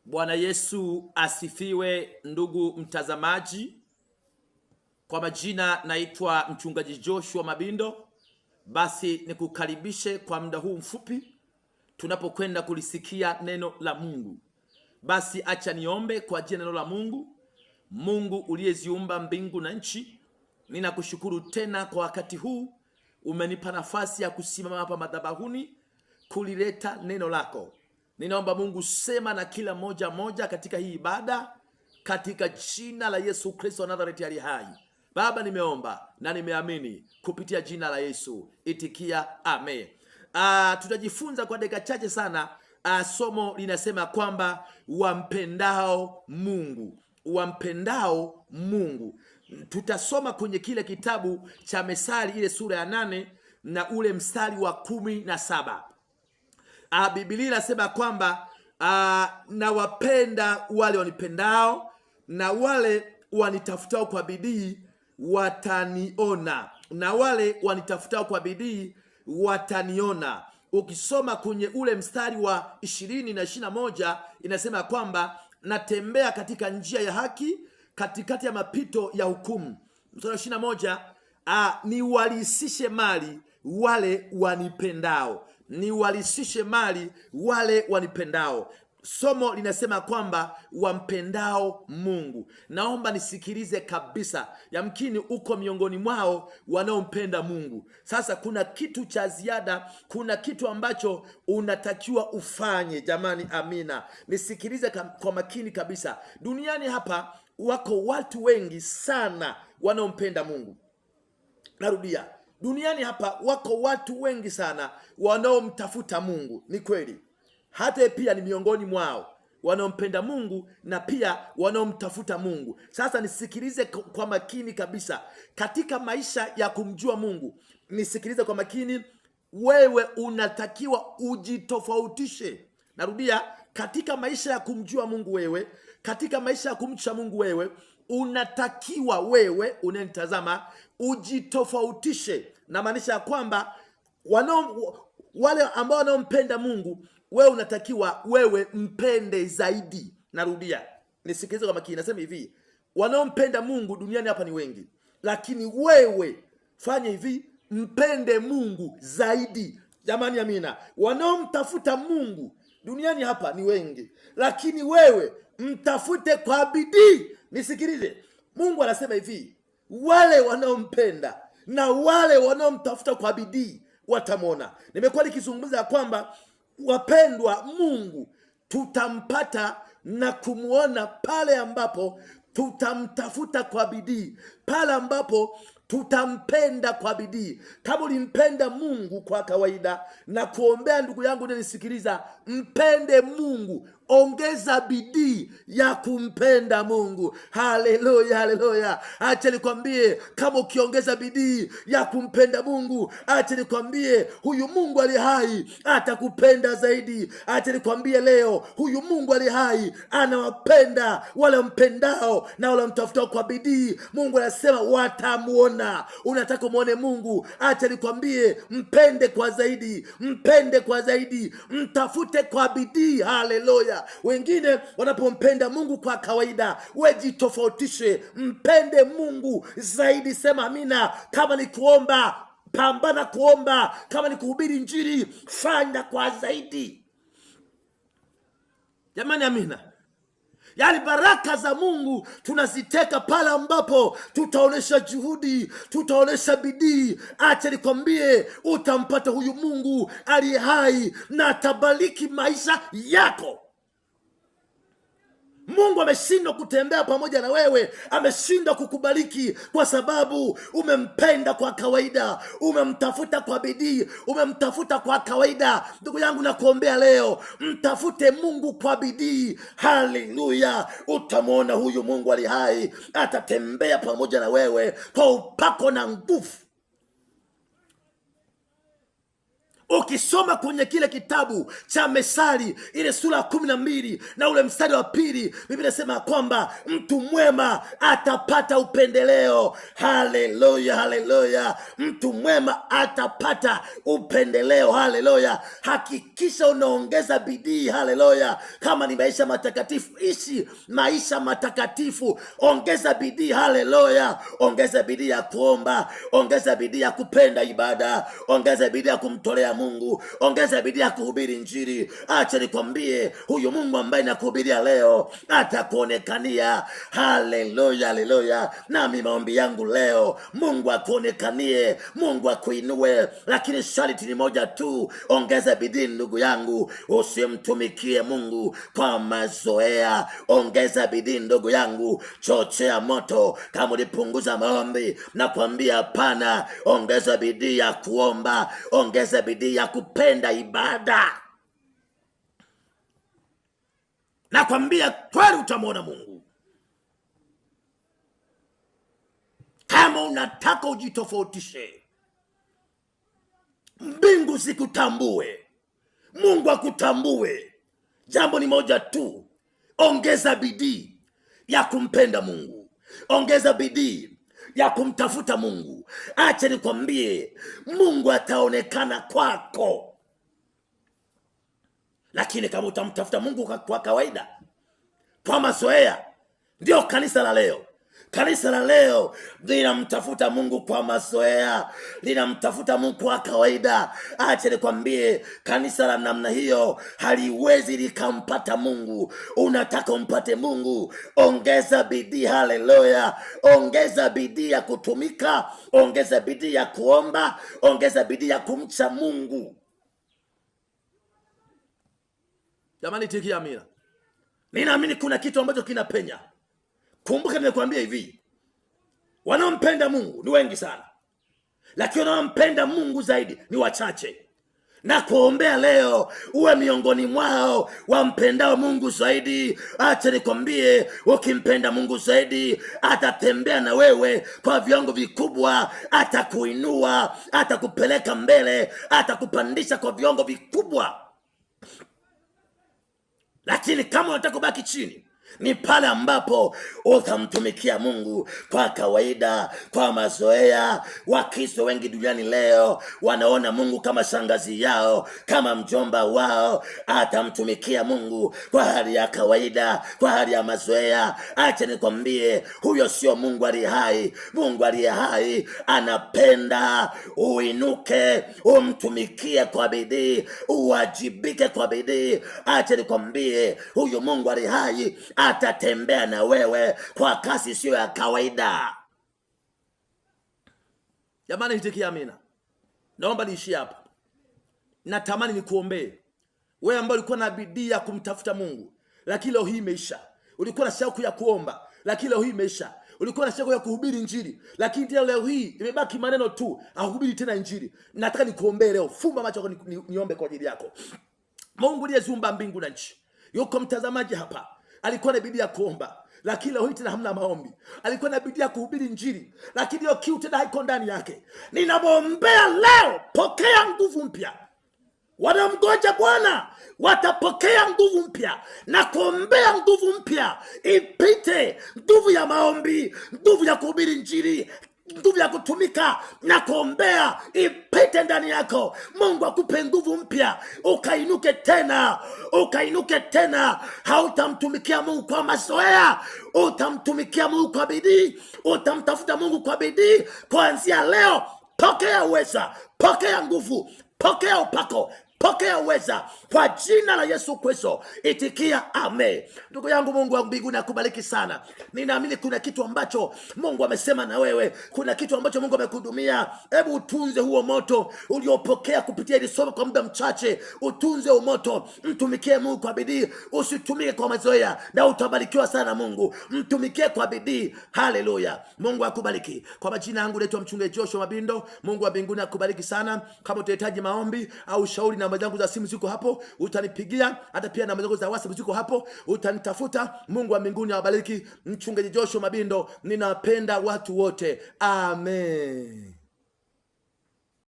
Bwana Yesu asifiwe, ndugu mtazamaji. Kwa majina naitwa mchungaji Joshua Mabindo. Basi nikukaribishe kwa muda huu mfupi tunapokwenda kulisikia neno la Mungu. Basi acha niombe kwa ajili ya neno la Mungu. Mungu uliyeziumba mbingu na nchi, ninakushukuru tena kwa wakati huu. Umenipa nafasi ya kusimama hapa madhabahuni kulileta neno lako. Ninaomba Mungu, sema na kila moja katika hii ibada, katika jina la Yesu Kristo wa Nazareti aliye hai. Baba, nimeomba na nimeamini kupitia jina la Yesu. Itikia amen. Tutajifunza kwa dakika chache sana. Somo linasema kwamba wampendao Mungu. Wampendao Mungu. Tutasoma kwenye kile kitabu cha Methali, ile sura ya 8 na ule mstari wa 17. Biblia inasema kwamba na wapenda wale wanipendao, na wale wanitafutao kwa bidii wataniona. Na wale wanitafutao kwa bidii wataniona. Ukisoma kwenye ule mstari wa 20 na 21 inasema kwamba natembea katika njia ya haki katikati ya mapito ya hukumu. Mstari wa 21, niwalisishe mali wale wanipendao. Niwalisishe mali wale wanipendao. Somo linasema kwamba wampendao Mungu. Naomba nisikilize kabisa. Yamkini uko miongoni mwao wanaompenda Mungu. Sasa kuna kitu cha ziada, kuna kitu ambacho unatakiwa ufanye. Jamani, amina. Nisikilize kwa makini kabisa. Duniani hapa wako watu wengi sana wanaompenda Mungu. Narudia. Duniani hapa wako watu wengi sana wanaomtafuta Mungu. Ni kweli. Hata pia ni miongoni mwao wanaompenda Mungu na pia wanaomtafuta Mungu. Sasa nisikilize kwa makini kabisa. Katika maisha ya kumjua Mungu, nisikilize kwa makini. Wewe unatakiwa ujitofautishe. Narudia, katika maisha ya kumjua Mungu wewe, katika maisha ya kumcha Mungu wewe, unatakiwa wewe unanitazama ujitofautishe. Na maanisha ya kwamba wale ambao wanaompenda Mungu, wewe unatakiwa wewe mpende zaidi. Narudia, nisikilize kwa makini. Nasema hivi, wanaompenda Mungu duniani hapa ni wengi, lakini wewe fanya hivi, mpende Mungu zaidi. Jamani, amina. Wanaomtafuta Mungu duniani hapa ni wengi, lakini wewe mtafute kwa bidii. Nisikilize, Mungu anasema hivi, wale wanaompenda na wale wanaomtafuta kwa bidii watamwona. Nimekuwa nikizungumza kwamba wapendwa, Mungu tutampata na kumuona pale ambapo tutamtafuta kwa bidii, pale ambapo tutampenda kwa bidii. Kama ulimpenda Mungu kwa kawaida, na kuombea ndugu yangu unanisikiliza, mpende Mungu. Ongeza bidii ya kumpenda Mungu. Haleluya, haleluya. Acha nikwambie, kama ukiongeza bidii ya kumpenda Mungu, acha nikwambie, huyu Mungu aliye hai atakupenda zaidi. Acha nikwambie leo, huyu Mungu aliye hai anawapenda wale wampendao na wale wamtafutao kwa bidii. Mungu anasema watamuona. Unataka muone Mungu? Acha nikwambie, mpende kwa zaidi, mpende kwa zaidi, mtafute kwa bidii. Haleluya. Wengine wanapompenda Mungu kwa kawaida, wejitofautishe, mpende Mungu zaidi. Sema amina. Kama ni kuomba, pambana kuomba. Kama ni kuhubiri Injili, fanya kwa zaidi. Jamani, amina. Yaani baraka za Mungu tunaziteka pale ambapo tutaonesha juhudi, tutaonesha bidii. Acha nikwambie, utampata huyu Mungu aliye hai na atabariki maisha yako. Mungu ameshindwa kutembea pamoja na wewe, ameshindwa kukubariki kwa sababu umempenda kwa kawaida, umemtafuta kwa bidii, umemtafuta kwa kawaida. Ndugu yangu, nakuombea leo, mtafute Mungu kwa bidii. Haleluya. Utamwona huyu Mungu ali hai, atatembea pamoja na wewe kwa upako na nguvu. Ukisoma kwenye kile kitabu cha Methali ile sura ya 12 na ule mstari wa 2, Biblia inasema kwamba mtu mwema atapata upendeleo. Haleluya, haleluya! Mtu mwema atapata upendeleo. Haleluya! Hakikisha unaongeza bidii. Haleluya! Kama ni maisha matakatifu, ishi maisha matakatifu. Ongeza bidii. Haleluya! Ongeza bidii ya kuomba, ongeza bidii ya kupenda ibada, ongeza bidii ya kumtolea Mungu, ongeza bidii ya kuhubiri Injili. Acha nikwambie, huyu Mungu ambaye nakuhubiria leo atakuonekania. Haleluya, haleluya! Nami maombi yangu leo, Mungu akuonekanie, Mungu akuinue, lakini sharti ni moja tu: ongeza bidii ndugu yangu, usimtumikie Mungu kwa mazoea. Ongeza bidii ndugu yangu, chochea moto. Kama ulipunguza maombi, nakwambia hapana, ongeza bidii ya kuomba, ongeza bidii ya kupenda ibada. Nakwambia kweli utamwona Mungu. Kama unataka ujitofautishe, mbingu zikutambue, Mungu akutambue, jambo ni moja tu: ongeza bidii ya kumpenda Mungu, ongeza bidii ya kumtafuta Mungu. Acha nikwambie, Mungu ataonekana kwako. Lakini kama utamtafuta Mungu kwa kawaida, kwa mazoea, ndio kanisa la leo. Kanisa la leo linamtafuta Mungu kwa mazoea, linamtafuta Mungu kwa kawaida. Acha nikwambie, kanisa la namna hiyo haliwezi likampata Mungu. Unataka umpate Mungu, ongeza bidii. Haleluya! Ongeza bidii ya kutumika, ongeza bidii ya kuomba, ongeza bidii ya kumcha Mungu. Jamani, tikia amina. Ninaamini kuna kitu ambacho kinapenya. Kumbuka nimekuambia hivi, wanaompenda Mungu ni wengi sana, lakini wanaompenda Mungu zaidi ni wachache. Na kuombea leo uwe miongoni mwao wampendao Mungu zaidi. Acha nikwambie, ukimpenda Mungu zaidi, atatembea na wewe kwa viwango vikubwa, atakuinua, atakupeleka mbele, atakupandisha kwa viwango vikubwa. Lakini kama unataka kubaki chini, ni pale ambapo utamtumikia Mungu kwa kawaida, kwa mazoea. Wakristo wengi duniani leo wanaona Mungu kama shangazi yao, kama mjomba wao. Atamtumikia Mungu kwa hali ya kawaida, kwa hali ya mazoea. Acha nikwambie, huyo sio Mungu aliye hai. Mungu aliye hai anapenda uinuke, umtumikie kwa bidii, uwajibike kwa bidii. Acha nikwambie, huyo Mungu aliye hai atatembea na wewe kwa kasi sio ya kawaida. Jamani, hitikia amina. Naomba niishie hapa. Natamani nikuombee wewe ambaye ulikuwa na bidii ya kumtafuta Mungu, lakini leo hii imeisha. Ulikuwa na shauku ya kuomba, lakini leo hii imeisha. Ulikuwa na shauku ya kuhubiri Injili, lakini leo hii imebaki maneno tu, ahubiri tena Injili. Nataka nikuombee leo. Fumba macho yako, niombe kwa ajili yako. Mungu aliyeziumba mbingu na nchi, yuko mtazamaji hapa, alikuwa na bidii ya kuomba, lakini leo hii tena hamna maombi. Alikuwa na bidii ya kuhubiri Injili, lakini hiyo kiu tena haiko ndani yake. Ninamwombea leo, pokea nguvu mpya. Wanamgoja Bwana watapokea nguvu mpya, na kuombea nguvu mpya ipite, nguvu ya maombi, nguvu ya kuhubiri Injili, nguvu ya kutumika na kuombea ipite ndani yako. Mungu akupe nguvu mpya, ukainuke tena, ukainuke tena. Hautamtumikia Mungu kwa mazoea, utamtumikia Mungu kwa bidii, utamtafuta Mungu kwa bidii. Kuanzia leo, pokea uweza, pokea nguvu, pokea upako, pokea uweza kwa jina la Yesu Kristo. Itikia amen. Ndugu yangu, Mungu wa mbinguni akubariki sana. Ninaamini kuna kitu ambacho Mungu amesema na wewe, kuna kitu ambacho Mungu amekudumia. Hebu utunze huo moto uliopokea kupitia hili somo kwa muda mchache. Utunze huo moto, mtumikie Mungu kwa bidii, usitumike kwa mazoea, na utabarikiwa sana. Mungu mtumikie kwa bidii. Haleluya. Mungu akubariki. Kwa majina yangu naitwa Mchungaji Joshua Mabindo. Mungu wa mbinguni akubariki sana. Kama utahitaji maombi au ushauri, namba zangu za simu ziko hapo, utanipigia. Hata pia namba zangu za WhatsApp ziko hapo, utanitafuta. Mungu wa mbinguni awabariki. Mchungaji Joshua Mabindo, ninapenda watu wote. Amen.